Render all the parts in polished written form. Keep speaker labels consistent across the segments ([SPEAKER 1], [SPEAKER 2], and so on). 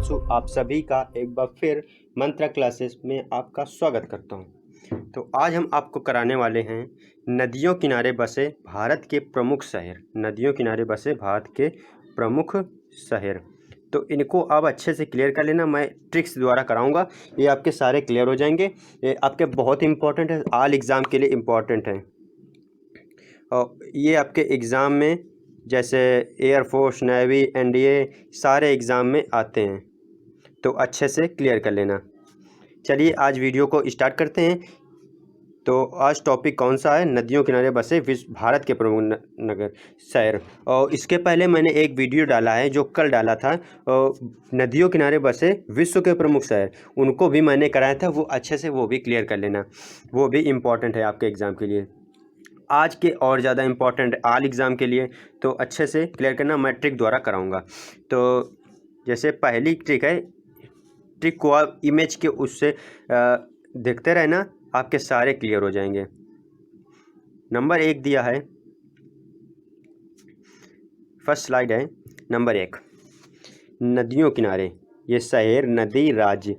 [SPEAKER 1] हिमांशु आप सभी का एक बार फिर मंत्रा क्लासेस में आपका स्वागत करता हूं। तो आज हम आपको कराने वाले हैं नदियों किनारे बसे भारत के प्रमुख शहर। नदियों किनारे बसे भारत के प्रमुख शहर, तो इनको आप अच्छे से क्लियर कर लेना। मैं ट्रिक्स द्वारा कराऊंगा, ये आपके सारे क्लियर हो जाएंगे। ये आपके बहुत इंपॉर्टेंट है, ऑल एग्ज़ाम के लिए इम्पॉर्टेंट है। और ये आपके एग्ज़ाम में जैसे एयरफोर्स, नेवी, एनडीए सारे एग्ज़ाम में आते हैं, तो अच्छे से क्लियर कर लेना। चलिए आज वीडियो को स्टार्ट करते हैं। तो आज टॉपिक कौन सा है? नदियों किनारे बसे विश्व भारत के प्रमुख नगर शहर। और इसके पहले मैंने एक वीडियो डाला है जो कल डाला था, नदियों किनारे बसे विश्व के प्रमुख शहर, उनको भी मैंने कराया था। वो अच्छे से वो भी क्लियर कर लेना, वो भी इम्पॉर्टेंट है आपके एग्ज़ाम के लिए। आज के और ज़्यादा इम्पॉर्टेंट ऑल एग्ज़ाम के लिए, तो अच्छे से क्लियर करना। मैं ट्रिक द्वारा कराऊंगा। तो जैसे पहली ट्रिक है, ट्रिक को आप इमेज के उससे देखते रहना, आपके सारे क्लियर हो जाएंगे। नंबर 1 दिया है, फर्स्ट स्लाइड है नंबर 1। नदियों किनारे, ये शहर, नदी, राज्य,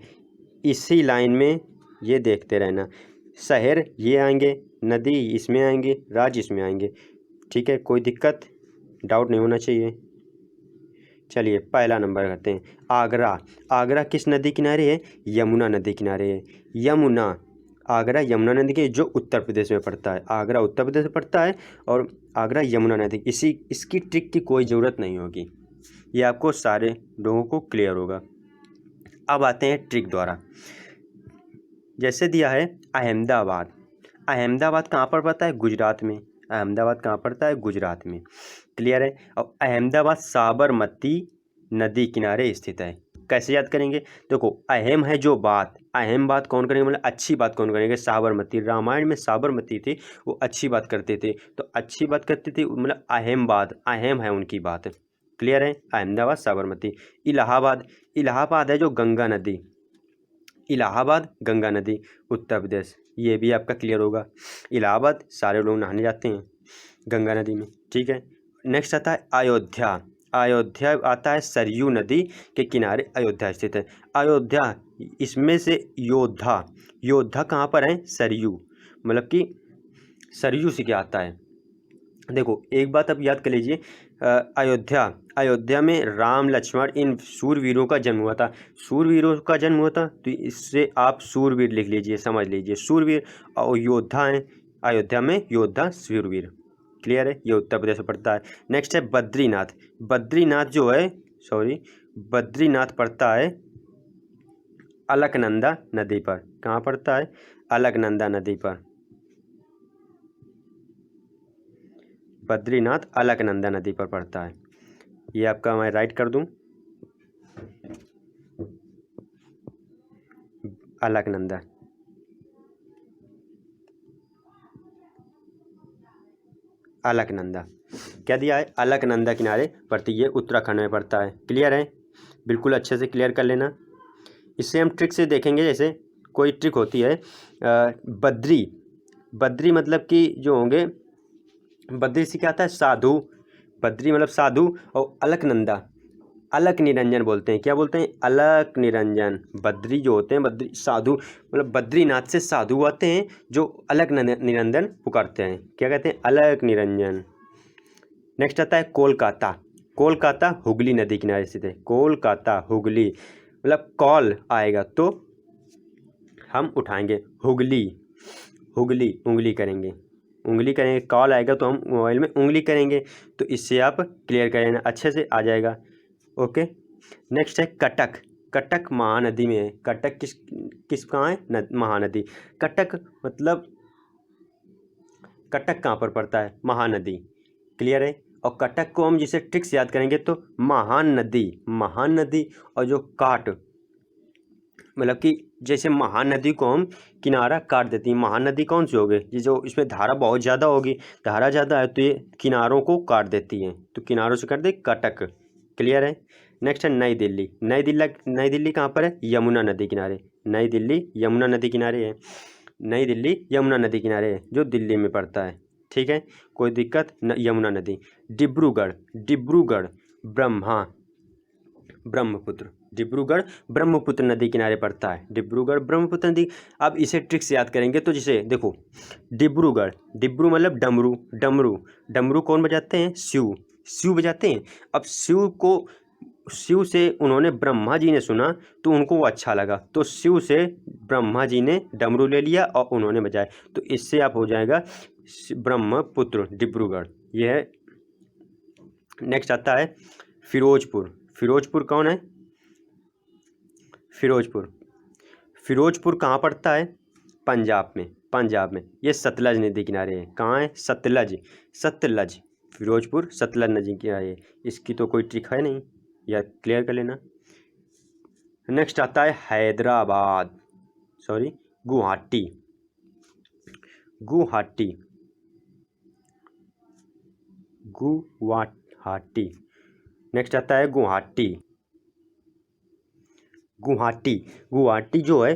[SPEAKER 1] इसी लाइन में ये देखते रहना। शहर ये आएंगे, नदी इसमें आएंगे, राज्य इसमें आएंगे। ठीक है, कोई दिक्कत डाउट नहीं होना चाहिए। चलिए पहला नंबर करते हैं, आगरा। आगरा किस नदी किनारे है? यमुना नदी किनारे है। यमुना, आगरा यमुना नदी के, जो उत्तर प्रदेश में पड़ता है। आगरा उत्तर प्रदेश में पड़ता है और आगरा यमुना नदी। इसकी ट्रिक की कोई ज़रूरत नहीं होगी, ये आपको सारे लोगों को क्लियर होगा। अब आते हैं ट्रिक द्वारा। जैसे दिया है अहमदाबाद। अहमदाबाद कहाँ पर पड़ता है? गुजरात में। अहमदाबाद कहाँ पड़ता है? गुजरात में। क्लियर है। और अहमदाबाद साबरमती नदी किनारे स्थित है। कैसे याद करेंगे? देखो, अहम है जो बात, अहम बात कौन करेंगे, मतलब अच्छी बात कौन करेंगे? साबरमती। रामायण में साबरमती थी, वो अच्छी बात करते थे, तो अच्छी बात करते थे, मतलब अहम बात, अहम है उनकी बात। क्लियर है। अहमदाबाद साबरमती। इलाहाबाद, इलाहाबाद है जो गंगा नदी। इलाहाबाद गंगा नदी, उत्तर प्रदेश। ये भी आपका क्लियर होगा। इलाहाबाद सारे लोग नहाने जाते हैं गंगा नदी में। ठीक है। नेक्स्ट आता है अयोध्या। अयोध्या आता है सरयू नदी के किनारे अयोध्या स्थित है। अयोध्या, इसमें से योद्धा, योद्धा कहाँ पर है? सरयू, मतलब कि सरयू से क्या आता है। देखो एक बात अब याद कर लीजिए, अयोध्या, अयोध्या में राम लक्ष्मण इन सूरवीरों का जन्म हुआ था। सूरवीरों का जन्म हुआ था, तो इससे आप सूरवीर लिख लीजिए, समझ लीजिए सूरवीर। और योद्धा हैं अयोध्या में, योद्धा सूरवीर। क्लियर है। ये उत्तर प्रदेश में पड़ता है। नेक्स्ट है बद्रीनाथ। बद्रीनाथ जो है, सॉरी, बद्रीनाथ पड़ता है अलकनंदा नदी पर। कहाँ पड़ता है? अलकनंदा नदी पर। बद्रीनाथ अलकनंदा नदी पर पड़ता है। ये आपका मैं राइट कर दूं, अलकनंदा। अलकनंदा क्या दिया है? अलकनंदा किनारे पड़ती है, उत्तराखंड में पड़ता है। क्लियर है। बिल्कुल अच्छे से क्लियर कर लेना। इससे हम ट्रिक से देखेंगे। जैसे कोई ट्रिक होती है, बद्री, बद्री मतलब कि जो होंगे, बद्री से क्या आता है? साधु। बद्री मतलब साधु। और अलकनंदा, अलक निरंजन बोलते हैं। क्या बोलते हैं? अलक निरंजन। बद्री जो होते हैं, बद्री साधु, मतलब बद्रीनाथ से साधु आते हैं जो अलक निरंजन पुकारते हैं। क्या कहते हैं? अलक निरंजन। नेक्स्ट आता है कोलकाता। कोलकाता हुगली नदी किनारे स्थित है। कोलकाता हुगली, मतलब कॉल आएगा तो हम उठाएंगे हुगली, हुगली उंगली करेंगे, उंगली करेंगे। कॉल आएगा तो हम मोबाइल में उंगली करेंगे। तो इससे आप क्लियर कर लेना, अच्छे से आ जाएगा। ओके। नेक्स्ट है कटक। कटक महानदी में है। कटक किस कहाँ है? महानदी। कटक मतलब, कटक कहाँ पर पड़ता है? महानदी। क्लियर है। और कटक को हम जिसे ट्रिक से याद करेंगे तो महान नदी, महान नदी। और जो काट, मतलब कि जैसे महानदी को हम किनारा काट देती है। महानदी कौन सी होगी? जो इसमें धारा बहुत ज़्यादा होगी, धारा ज़्यादा है तो ये किनारों को काट देती है, तो किनारों से काट दे, कटक। क्लियर है। नेक्स्ट है नई दिल्ली। नई दिल्ली, नई दिल्ली कहाँ पर है? यमुना नदी किनारे। नई दिल्ली यमुना नदी किनारे है। नई दिल्ली यमुना नदी किनारे है, जो दिल्ली में पड़ता है। ठीक है, कोई दिक्कत न। यमुना नदी। डिब्रूगढ़, डिब्रूगढ़ ब्रह्मा, ब्रह्मपुत्र। डिब्रूगढ़ ब्रह्मपुत्र नदी किनारे पड़ता है, डिब्रूगढ़ ब्रह्मपुत्र नदी। अब इसे ट्रिक से याद करेंगे तो जैसे देखो, डिब्रूगढ़, डिब्रू मतलब डमरू, डमरू, डमरू कौन बजाते हैं? शिव, शिव बजाते हैं। अब शिव से उन्होंने ब्रह्मा जी ने सुना तो उनको वो अच्छा लगा, तो शिव से ब्रह्मा जी ने डमरू ले लिया और उन्होंने बजाया, तो इससे आप हो जाएगा ब्रह्मपुत्र डिब्रूगढ़। यह है। नेक्स्ट आता है फिरोजपुर। फिरोजपुर कौन है? फिरोजपुर, फिरोजपुर कहाँ पड़ता है? पंजाब में, पंजाब में। ये सतलज नदी किनारे है। कहाँ है? सतलज, सतलज, फिरोजपुर सतलज नदी किनारे है। इसकी तो कोई ट्रिक है नहीं, या क्लियर कर लेना। नेक्स्ट आता है हैदराबाद, सॉरी गुवाहाटी, गुवाहाटी, गुवाहाटी। नेक्स्ट आता है गुवाहाटी, गुवाहाटी, गुवाहाटी जो है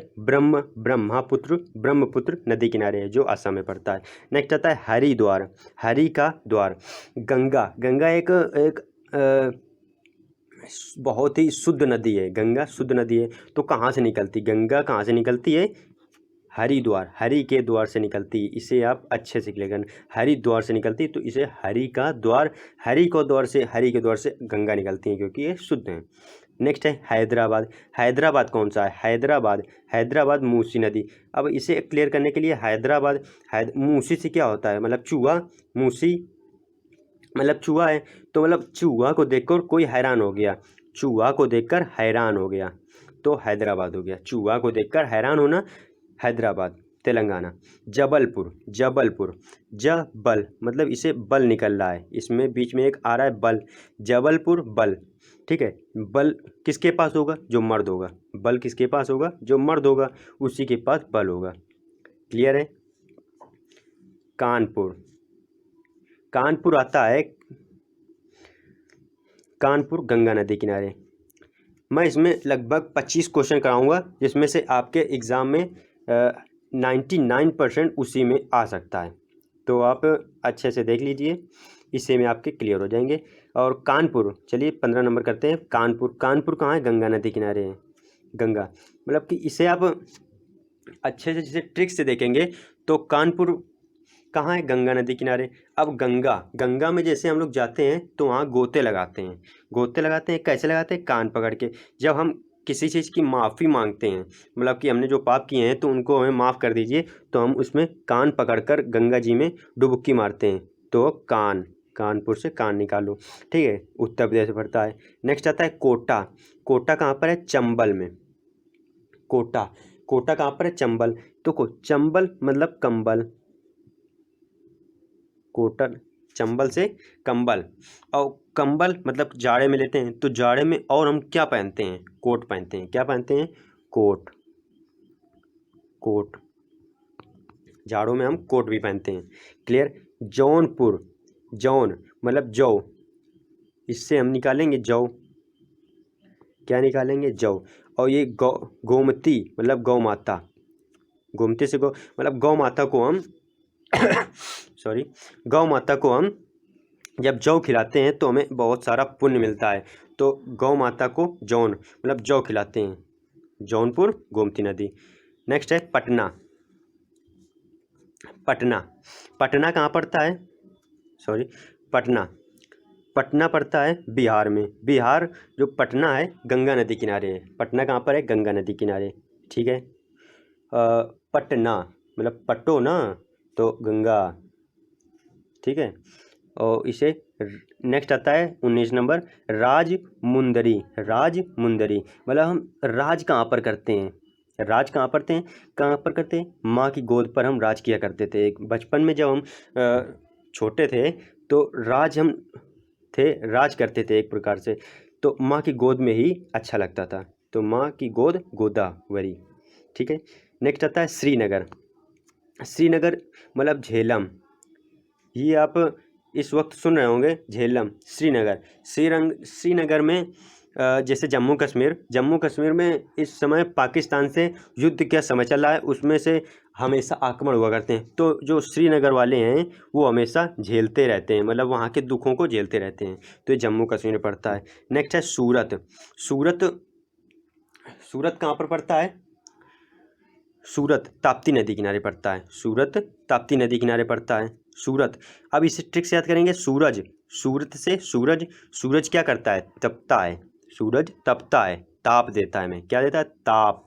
[SPEAKER 1] ब्रह्मपुत्र नदी किनारे है, जो असम में पड़ता है। नेक्स्ट आता है हरिद्वार, हरि का द्वार। गंगा, गंगा एक बहुत ही शुद्ध नदी है, गंगा शुद्ध नदी है। तो कहाँ से निकलती गंगा? कहाँ से निकलती है? हरिद्वार, हरि के द्वार से निकलती है। इसे आप अच्छे से क्लियर करना, हरिद्वार से निकलती है, तो इसे हरि का द्वार, हरि के द्वार से गंगा निकलती है, क्योंकि ये शुद्ध है। नेक्स्ट है हैदराबाद। हैदराबाद कौन सा है? हैदराबाद, हैदराबाद मूसी नदी। अब इसे क्लियर करने के लिए हैदराबाद, मूसी से क्या होता है? मतलब चूहा, मूसी मतलब चूहा है, तो मतलब चूहा को देखकर कोई हैरान हो गया, चूहा को देखकर हैरान हो गया, तो हैदराबाद हो गया। चूहा को देखकर हैरान होना, हैदराबाद। तेलंगाना जबलपुर, जबलपुर, जबल मतलब इसे बल निकल रहा है, इसमें बीच में एक आ रहा है बल, जबलपुर बल, ठीक है। बल किसके पास होगा? जो मर्द होगा। बल किसके पास होगा? जो मर्द होगा, उसी के पास बल होगा। क्लियर है। कानपुर, कानपुर आता है, कानपुर गंगा नदी किनारे। मैं इसमें लगभग 25 क्वेश्चन कराऊंगा, जिसमें से आपके एग्ज़ाम में 99% उसी में आ सकता है, तो आप अच्छे से देख लीजिए, इससे में आपके क्लियर हो जाएंगे। और कानपुर, चलिए 15 नंबर करते हैं। कानपुर, कानपुर कहाँ है? गंगा नदी किनारे है, गंगा मतलब कि इसे आप अच्छे से जैसे ट्रिक से देखेंगे तो कानपुर कहाँ है? गंगा नदी किनारे। अब गंगा, गंगा में जैसे हम लोग जाते हैं तो वहाँ गोते लगाते हैं, गोते लगाते हैं, कैसे लगाते हैं? कान पकड़ के। जब हम किसी चीज़ की माफ़ी मांगते हैं, मतलब कि हमने जो पाप किए हैं तो उनको हमें माफ़ कर दीजिए, तो हम उसमें कान पकड़कर गंगा जी में डुबकी मारते हैं, तो कान, कानपुर से कान निकालो, ठीक है। उत्तर प्रदेश पड़ता है। नेक्स्ट आता है कोटा। कोटा कहाँ पर है? चंबल में। कोटा, कोटा कहाँ पर है? चंबल। तो चंबल मतलब कंबल, कोटन, चंबल से कंबल, और कंबल मतलब जाड़े में लेते हैं, तो जाड़े में और हम क्या पहनते हैं? कोट पहनते हैं। क्या पहनते हैं? कोट, कोट, जाड़ों में हम कोट भी पहनते हैं। क्लियर। जौनपुर, जौन मतलब जौ, इससे हम निकालेंगे जौ, क्या निकालेंगे? जौ। और ये गोमती मतलब गौ माता, गोमती से गौ मतलब गौ माता को हम सॉरी, गौ माता को हम जब जौ खिलाते हैं तो हमें बहुत सारा पुण्य मिलता है, तो गौ माता को जौन मतलब जौ खिलाते हैं। जौनपुर, गोमती नदी। नेक्स्ट है पटना। पटना, पटना कहाँ पड़ता है? सॉरी, पटना, पटना पड़ता है बिहार में। बिहार जो पटना है गंगा नदी किनारे है। पटना कहाँ पर है? गंगा नदी किनारे, ठीक है। पटना मतलब पट्टो ना, तो गंगा, ठीक है। और इसे नेक्स्ट आता है 19 नंबर राजमुंदरी। राजमुंदरी मतलब हम राज कहाँ पर करते हैं? राज कहाँ पर कहाँ पर करते हैं? माँ की गोद पर हम राज किया करते थे। बचपन में जब हम छोटे थे तो हम राज करते थे एक प्रकार से, तो माँ की गोद में ही अच्छा लगता था, तो माँ की गोद, गोदावरी, ठीक है। नेक्स्ट आता है श्रीनगर। श्रीनगर मतलब झेलम, ये आप इस वक्त सुन रहे होंगे, झेलम, श्रीनगर। श्रीनगर में जैसे जम्मू कश्मीर में इस समय पाकिस्तान से युद्ध का समय चल रहा है, उसमें से हमेशा आक्रमण हुआ करते हैं, तो जो श्रीनगर वाले हैं वो हमेशा झेलते रहते हैं, मतलब वहाँ के दुखों को झेलते रहते हैं, तो ये जम्मू कश्मीर में पड़ता है। नेक्स्ट है सूरत। सूरत सूरत कहाँ पर पड़ता है? सूरत ताप्ती नदी किनारे पड़ता है। सूरत ताप्ती नदी किनारे पड़ता है सूरत। अब इसे ट्रिक से याद करेंगे। सूरज, सूरत से सूरज, सूरज क्या करता है? तपता है। सूरज तपता है, ताप देता है हमें। क्या देता है? ताप।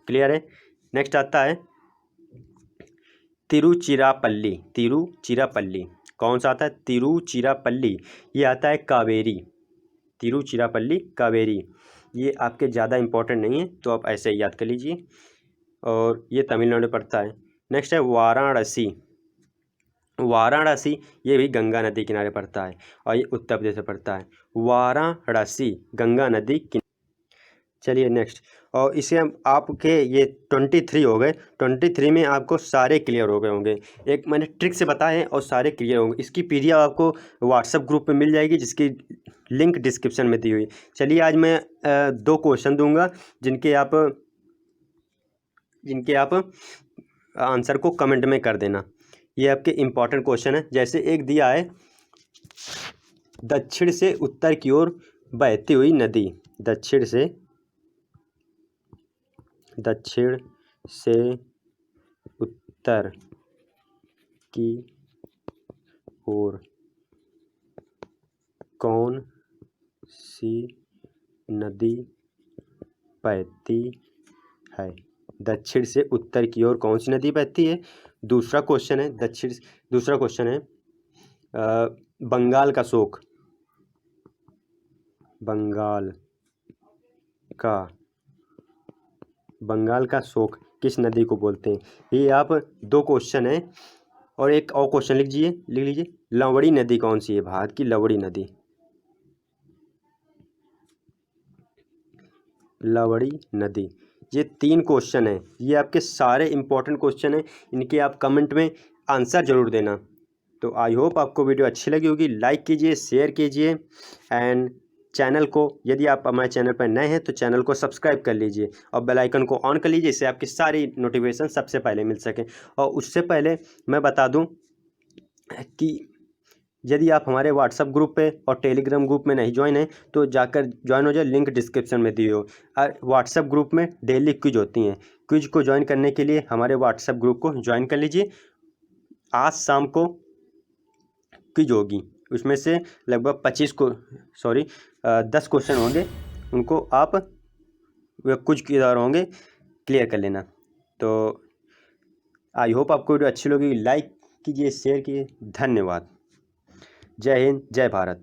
[SPEAKER 1] क्लियर है? नेक्स्ट आता है तिरुचिरापल्ली। तिरुचिरापल्ली कौन सा आता है? तिरुचिरापल्ली ये आता है कावेरी। तिरुचिरापल्ली कावेरी। ये आपके ज़्यादा इंपॉर्टेंट नहीं है, तो आप ऐसे ही याद कर लीजिए। और ये तमिलनाडु में पड़ता है। नेक्स्ट है वाराणसी। वाराणसी ये भी गंगा नदी किनारे पड़ता है और ये उत्तर प्रदेश में पड़ता है। वाराणसी गंगा नदी किनारे। चलिए नेक्स्ट। और इसे हम आपके ये 23 हो गए। 23 में आपको सारे क्लियर हो गए होंगे। एक मैंने ट्रिक से बताए हैं और सारे क्लियर होंगे। इसकी पीडीएफ आपको व्हाट्सएप ग्रुप में मिल जाएगी, जिसकी लिंक डिस्क्रिप्शन में दी हुई। चलिए आज मैं 2 क्वेश्चन दूंगा जिनके आप आंसर को कमेंट में कर देना। ये आपके इम्पॉर्टेंट क्वेश्चन है। जैसे एक दिया है दक्षिण से उत्तर की ओर बहती हुई नदी। दक्षिण से उत्तर की ओर कौन सी नदी बहती है? दक्षिण से उत्तर की ओर कौन सी नदी बहती है? दूसरा क्वेश्चन है बंगाल का शोक। बंगाल का शोक किस नदी को बोलते हैं? ये आप 2 क्वेश्चन है। और एक और क्वेश्चन लिख लीजिए लवड़ी नदी कौन सी है? भारत की लवड़ी नदी। ये 3 क्वेश्चन है। ये आपके सारे इंपॉर्टेंट क्वेश्चन हैं। इनके आप कमेंट में आंसर जरूर देना। तो आई होप आपको वीडियो अच्छी लगी होगी। लाइक कीजिए, शेयर कीजिए एंड चैनल को, यदि आप हमारे चैनल पर नए हैं तो चैनल को सब्सक्राइब कर लीजिए और बेल आइकन को ऑन कर लीजिए, इससे आपकी सारी नोटिफिकेशन सबसे पहले मिल सके। और उससे पहले मैं बता दूं कि यदि आप हमारे व्हाट्सएप ग्रुप पे और टेलीग्राम ग्रुप में नहीं ज्वाइन है तो जाकर ज्वाइन हो जाए, लिंक डिस्क्रिप्शन में दी हो। और व्हाट्सएप ग्रुप में डेली क्विज होती हैं। क्विज को ज्वाइन करने के लिए हमारे व्हाट्सएप ग्रुप को ज्वाइन कर लीजिए। आज शाम को क्विज होगी, उसमें से लगभग 10 क्वेश्चन होंगे। उनको आप कुछ किधर होंगे क्लियर कर लेना। तो आई होप आपको वीडियो अच्छी लगी। लाइक कीजिए, शेयर कीजिए। धन्यवाद। जय हिंद, जय भारत।